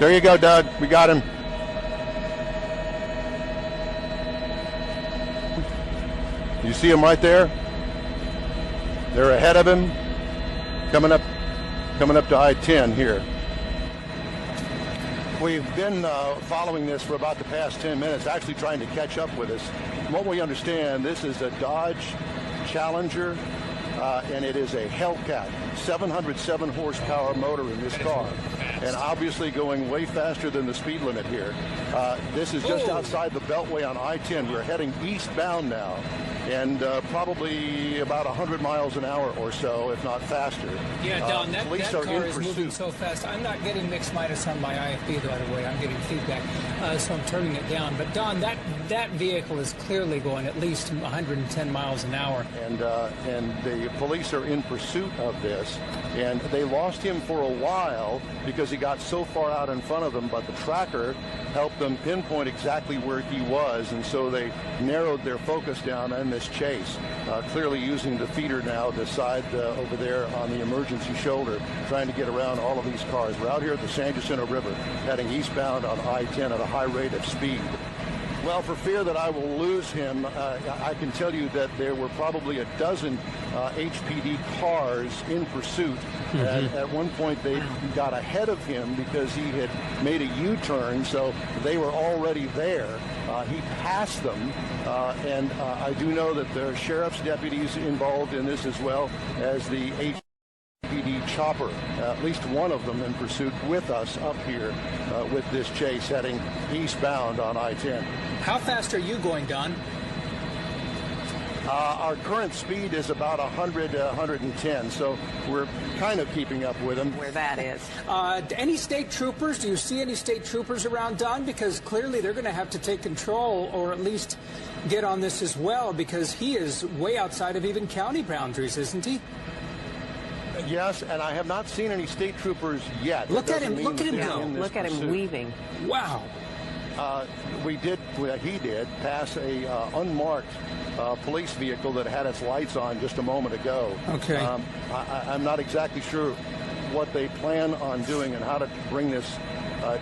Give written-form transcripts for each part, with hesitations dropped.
There you go, Doug. We got him. You see him right there? They're ahead of him, coming up to I-10 here. We've been following this for about the past 10 minutes, actually trying to catch up with us. From what we understand, this is a Dodge Challenger, and it is a Hellcat, 707 horsepower motor in this car, and obviously going way faster than the speed limit here. This is just outside the Beltway on I-10. We're heading eastbound now, and probably about 100 miles an hour or so, if not faster. Yeah, Don, that car is pursuit. moving so fast. I'm not getting mixed minus on my IFB, by the way. I'm getting feedback, so I'm turning it down. But, Don, that vehicle is clearly going at least 110 miles an hour. And the police are in pursuit of this, and they lost him for a while because he got so far out in front of them, but the tracker helped them pinpoint exactly where he was, and so they narrowed their focus down in this chase, clearly using the feeder now, the side over there on the emergency shoulder, trying to get around all of these cars. We're out here at the San Jacinto River, heading eastbound on I-10 at a high rate of speed. Well, for fear that I will lose him, I can tell you that there were probably a dozen HPD cars in pursuit. At one point, they got ahead of him because he had made a U-turn, so they were already there. He passed them, and I do know that there are sheriff's deputies involved in this as well as the HPD chopper, at least one of them in pursuit with us up here with this chase heading eastbound on I-10. How fast are you going, Don? Our current speed is about 100 to 110, so we're kind of keeping up with him. Where that is. Any state troopers? Do you see any state troopers around, Don? Because clearly they're going to have to take control or at least get on this as well, because he is way outside of even county boundaries, isn't he? Yes, and I have not seen any state troopers yet. Look at him go. Look at him weaving. Wow. He did pass a unmarked police vehicle that had its lights on just a moment ago. Okay. I'm not exactly sure what they plan on doing and how to bring this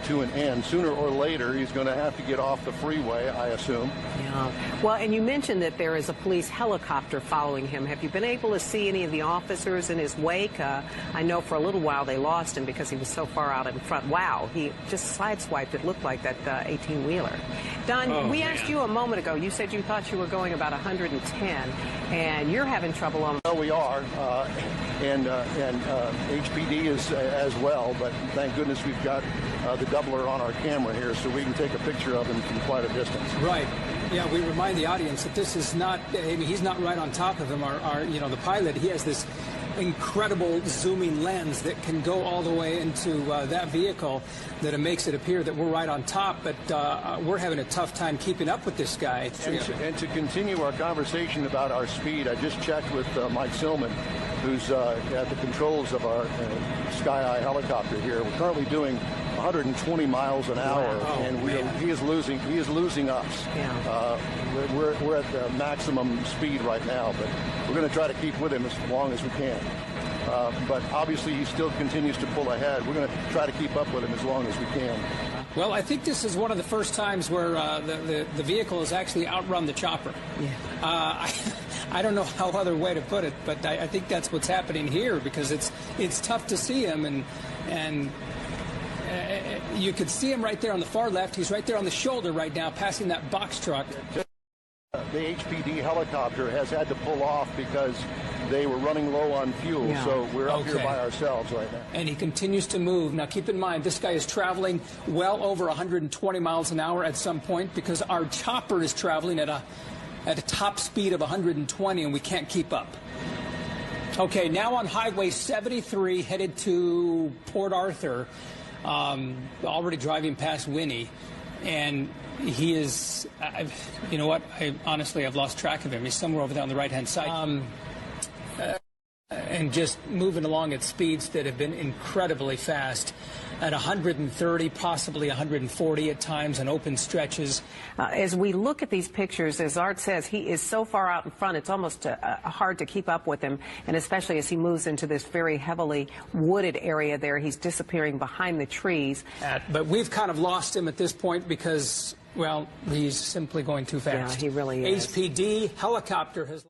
to an end. Sooner or later, he's going to have to get off the freeway, I assume. Yeah. Well, and you mentioned that there is a police helicopter following him. Have you been able to see any of the officers in his wake? I know for a little while they lost him because he was so far out in front. Wow, he just sideswiped, it looked like, that 18-wheeler. Don, we asked you a moment ago, you said you thought you were going about 110, and you're having trouble on... Well, we are, and HPD is as well, but thank goodness we've got the doubler on our camera here so we can take a picture of him from quite a distance. Right. Yeah, we remind the audience that this is not, I mean, he's not right on top of him. The pilot, he has this incredible zooming lens that can go all the way into that vehicle, that it makes it appear that we're right on top, but we're having a tough time keeping up with this guy. And to continue our conversation about our speed, I just checked with Mike Silman, who's at the controls of our Sky Eye helicopter here. We're currently doing 120 miles an hour, and he is losing us. Yeah. We're at the maximum speed right now, but we're going to try to keep with him as long as we can. But obviously, he still continues to pull ahead. We're going to try to keep up with him as long as we can. Well, I think this is one of the first times where the vehicle has actually outrun the chopper. Yeah. I don't know how other way to put it, but I think that's what's happening here, because it's tough to see him, and you could see him right there on the far left. He's right there on the shoulder right now, passing that box truck. The HPD helicopter has had to pull off because they were running low on fuel, so we're up here by ourselves right now. And he continues to move. Now, keep in mind, this guy is traveling well over 120 miles an hour at some point, because our chopper is traveling at a top speed of 120, and we can't keep up. Okay, now on Highway 73, headed to Port Arthur, already driving past Winnie, and he is, you know what, I've lost track of him. He's somewhere over there on the right-hand side. and just moving along at speeds that have been incredibly fast, at 130, possibly 140 at times in open stretches. As we look at these pictures, as Art says, he is so far out in front, it's almost hard to keep up with him, and especially as he moves into this very heavily wooded area there, he's disappearing behind the trees. But we've kind of lost him at this point because, well, he's simply going too fast. Yeah, he really is. HPD helicopter has...